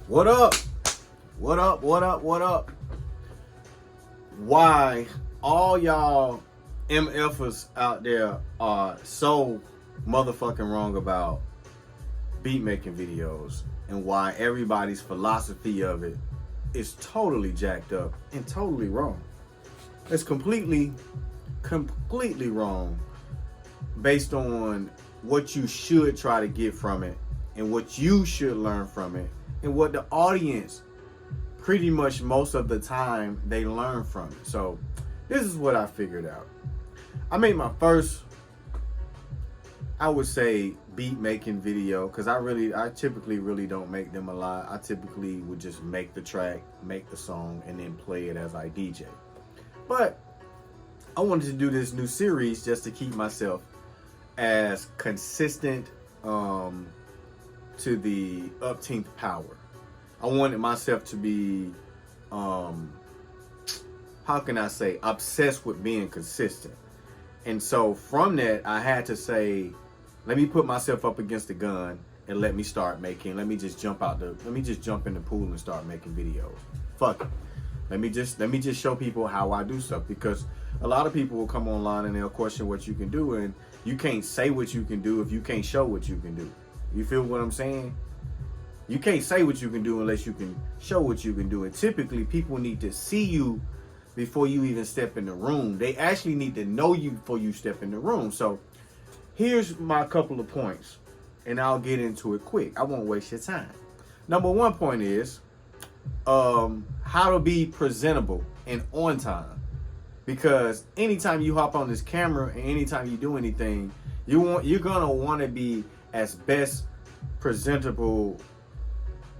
What up? What up? What up? What up? Why all y'all MFers out there are so motherfucking wrong about beat making videos, and why everybody's philosophy of it is totally jacked up and totally wrong. It's completely wrong based on what you should try to get from it and what you should learn from it and what the audience pretty much most of the time they learn from it. So this is what I figured out. I made my first, I would say, beat making video, because I typically really don't make them a lot. I typically would just make the track, make the song, and then play it as I DJ. But I wanted to do this new series just to keep myself as consistent to the upteenth power. I wanted myself to be, how can I say, obsessed with being consistent. And so from that, I had to say, let me put myself up against the gun and let me just jump in the pool and start making videos. Fuck it. Let me just show people how I do stuff, because a lot of people will come online and they'll question what you can do, and you can't say what you can do if you can't show what you can do. You feel what I'm saying? You can't say what you can do unless you can show what you can do. And typically people need to see you before you even step in the room. They actually need to know you before you step in the room. So here's my couple of points, and I'll get into it quick. I won't waste your time. Number one point is how to be presentable and on time. Because anytime you hop on this camera and anytime you do anything, you're gonna want to be as best presentable.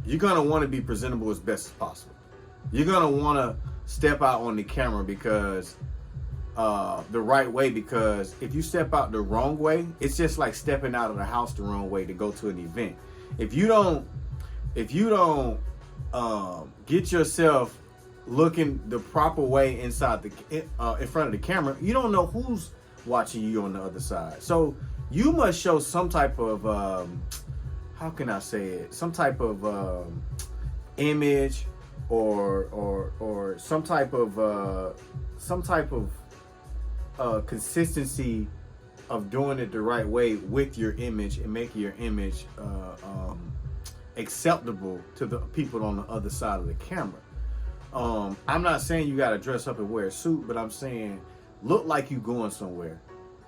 You're gonna want to be presentable as best as possible. You're gonna want to step out on the camera because the right way, because if you step out the wrong way, it's just like stepping out of the house the wrong way to go to an event. If you don't get yourself looking the proper way in front of the camera, you don't know who's watching you on the other side. So you must show some type of how can I say it? Some type of image or some type of consistency of doing it the right way with your image and making your image acceptable to the people on the other side of the camera. I'm not saying you got to dress up and wear a suit, but I'm saying look like you going somewhere.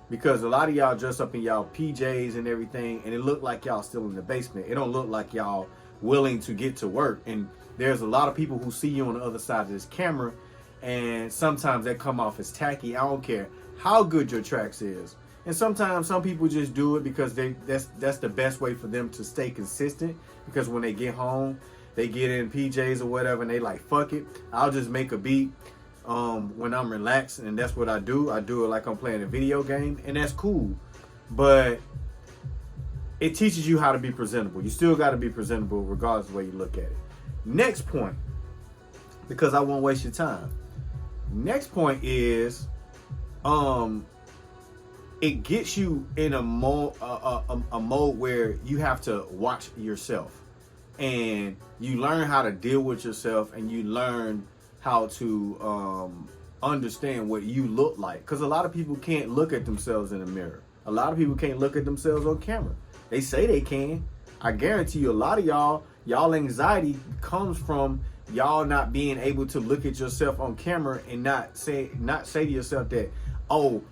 Because a lot of y'all dress up in y'all PJs and everything, and it look like y'all still in the basement. It don't look like y'all willing to get to work. And there's a lot of people who see you on the other side of this camera, and sometimes they come off as tacky. I don't care how good your tracks is. And sometimes some people just do it because that's the best way for them to stay consistent. Because when they get home, they get in PJs or whatever, and they like, fuck it, I'll just make a beat when I'm relaxed, and that's what I do. I do it like I'm playing a video game, and that's cool. But it teaches you how to be presentable. You still got to be presentable regardless of the way you look at it. Next point, because I won't waste your time. Next point is it gets you in a mode where you have to watch yourself, and you learn how to deal with yourself, and you learn how to understand what you look like. Because a lot of people can't look at themselves in the mirror. A lot of people can't look at themselves on camera. They say they can. I guarantee you a lot of y'all anxiety comes from y'all not being able to look at yourself on camera and not say to yourself that, oh,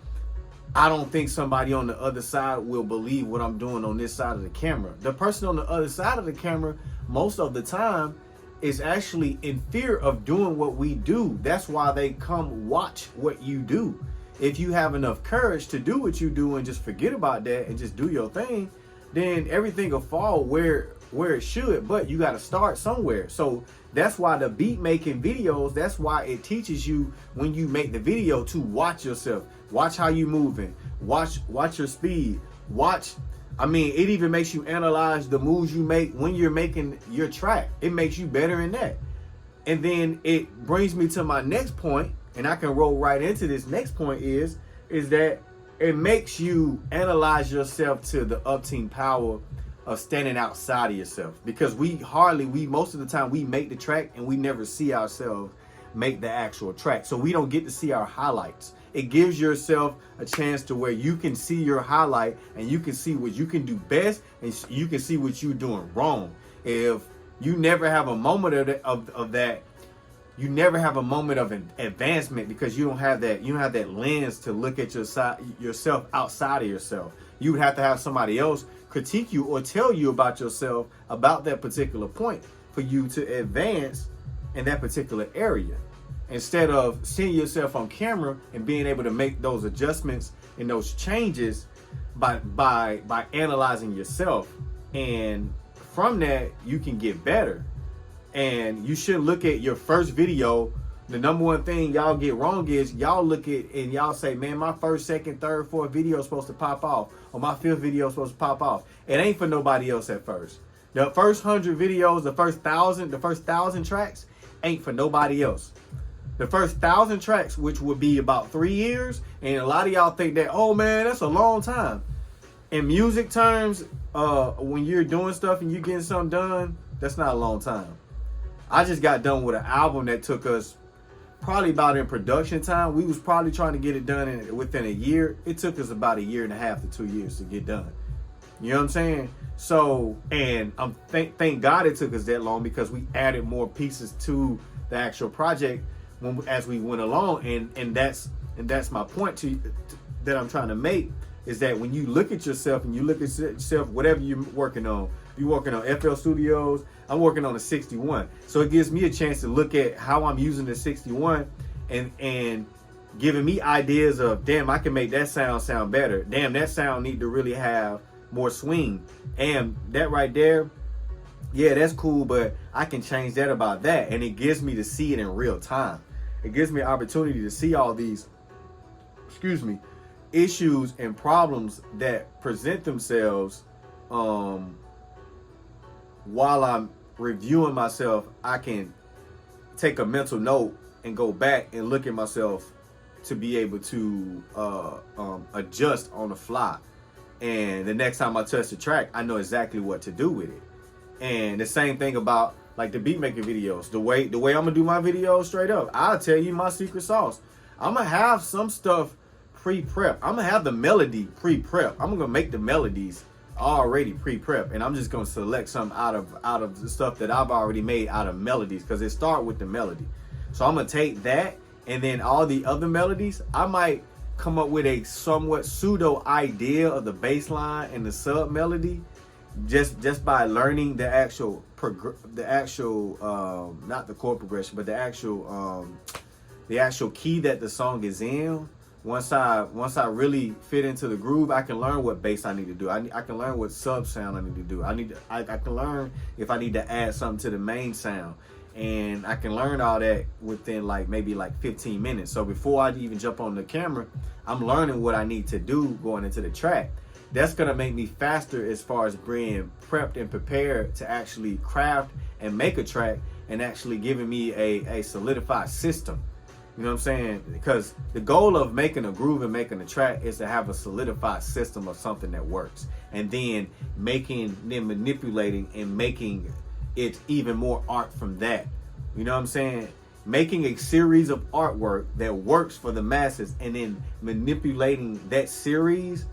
I don't think somebody on the other side will believe what I'm doing on this side of the camera. The person on the other side of the camera, most of the time, is actually in fear of doing what we do. That's why they come watch what you do. If you have enough courage to do what you do and just forget about that and just do your thing, then everything will fall where it should. But you got to start somewhere. So that's why the beat making videos, that's why it teaches you when you make the video to watch yourself. Watch how you moving. Watch your speed. It even makes you analyze the moves you make when you're making your track. It makes you better in that. And then it brings me to my next point, and I can roll right into this next point is that it makes you analyze yourself to the upteen power of standing outside of yourself, because we most of the time we make the track and we never see ourselves make the actual track. So we don't get to see our highlights. It gives yourself a chance to where you can see your highlight and you can see what you can do best and you can see what you're doing wrong. If you never have a moment of that, you never have a moment of advancement, because you don't have that lens to look at yourself outside of yourself. You would have to have somebody else critique you or tell you about yourself about that particular point for you to advance in that particular area, instead of seeing yourself on camera and being able to make those adjustments and those changes by analyzing yourself. And from that, you can get better. And you should look at your first video. The number one thing y'all get wrong is y'all look at and y'all say, man, my first, second, third, fourth video is supposed to pop off, or my fifth video is supposed to pop off. It ain't for nobody else at first. The first 100 videos, the first 1,000 tracks ain't for nobody else. The first 1,000 tracks, which would be about 3 years, and a lot of y'all think that, oh man, that's a long time. In music terms, when you're doing stuff and you're getting something done, that's not a long time. I just got done with an album that took us probably about, in production time, we was probably trying to get it done within a year. It took us about 1.5 to 2 years to get done. You know what I'm saying? So, and thank God it took us that long, because we added more pieces to the actual project as we went along. And that's my point that I'm trying to make, is that when you look at yourself and you look at yourself, whatever you're working on, you're working on FL Studios, I'm working on a 61. So it gives me a chance to look at how I'm using the 61 and giving me ideas of, damn, I can make that sound better. Damn, that sound need to really have more swing. And that right there, yeah, that's cool, but I can change that about that. And it gives me to see it in real time. It gives me an opportunity to see all these, issues and problems that present themselves while I'm reviewing myself. I can take a mental note and go back and look at myself to be able to adjust on the fly. And the next time I touch the track, I know exactly what to do with it. And the same thing about like the beat making videos. The way I'm gonna do my videos, straight up, I'll tell you my secret sauce. I'm gonna have some stuff pre-prep. I'm gonna have the melody pre-prep. I'm gonna make the melodies already pre-prep, and I'm just gonna select some out of the stuff that I've already made out of melodies, because it start with the melody. So I'm gonna take that, and then all the other melodies, I might come up with a somewhat pseudo idea of the bass line and the sub melody, just by learning the actual not the chord progression, but the actual key that the song is in. Once I really fit into the groove, I can learn what bass I need to do. I can learn what sub sound I need to do. I can learn if I need to add something to the main sound, and I can learn all that within maybe 15 minutes. So before I even jump on the camera, I'm learning what I need to do going into the track. That's gonna make me faster as far as being prepped and prepared to actually craft and make a track, and actually giving me a solidified system. You know what I'm saying? Because the goal of making a groove and making a track is to have a solidified system of something that works, and then manipulating and making it even more art from that. You know what I'm saying? Making a series of artwork that works for the masses, and then manipulating that series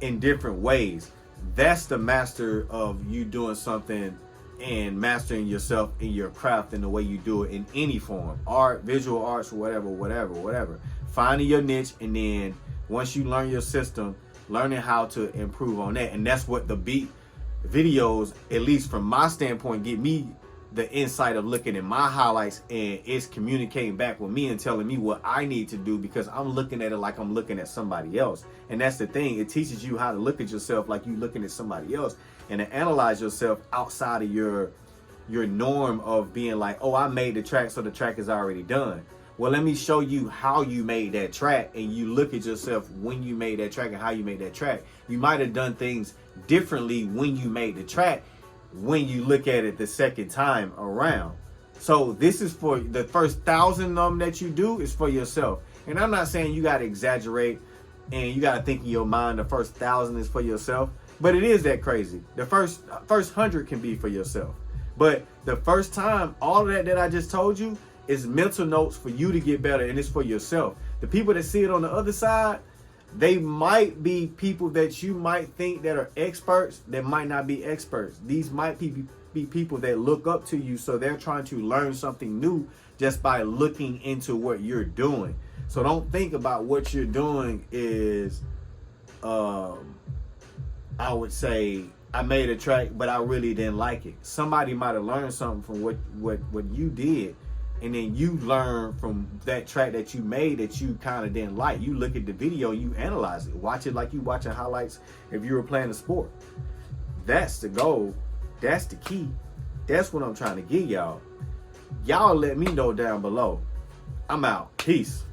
in different ways. That's the master of you doing something and mastering yourself in your craft and the way you do it in any form, art, visual arts, whatever. Finding your niche, and then once you learn your system, learning how to improve on that. And that's what the beat videos, at least from my standpoint, get me the insight of looking at my highlights, and it's communicating back with me and telling me what I need to do, because I'm looking at it like I'm looking at somebody else. And that's the thing, it teaches you how to look at yourself like you're looking at somebody else, and to analyze yourself outside of your norm of being like, oh, I made the track, so the track is already done. Well, let me show you how you made that track, and you look at yourself when you made that track and how you made that track. You might have done things differently when you made the track, when you look at it the second time around. So this is for the first 1,000 of them that you do, is for yourself. And I'm not saying you got to exaggerate and you got to think in your mind the first 1,000 is for yourself. But it is that crazy. The first 100 can be for yourself. But the first time, all of that I just told you is mental notes for you to get better, and it's for yourself. The people that see it on the other side, they might be people that you might think that are experts that might not be experts. These might be people that look up to you, so they're trying to learn something new just by looking into what you're doing. So don't think about what you're doing is, I would say, I made a track, but I really didn't like it. Somebody might have learned something from what you did, and then you learn from that track that you made that you kind of didn't like. You look at the video, you analyze it, watch it like you watching highlights if you were playing a sport. That's the goal. That's the key. That's what I'm trying to get y'all. Y'all let me know down below. I'm out. Peace.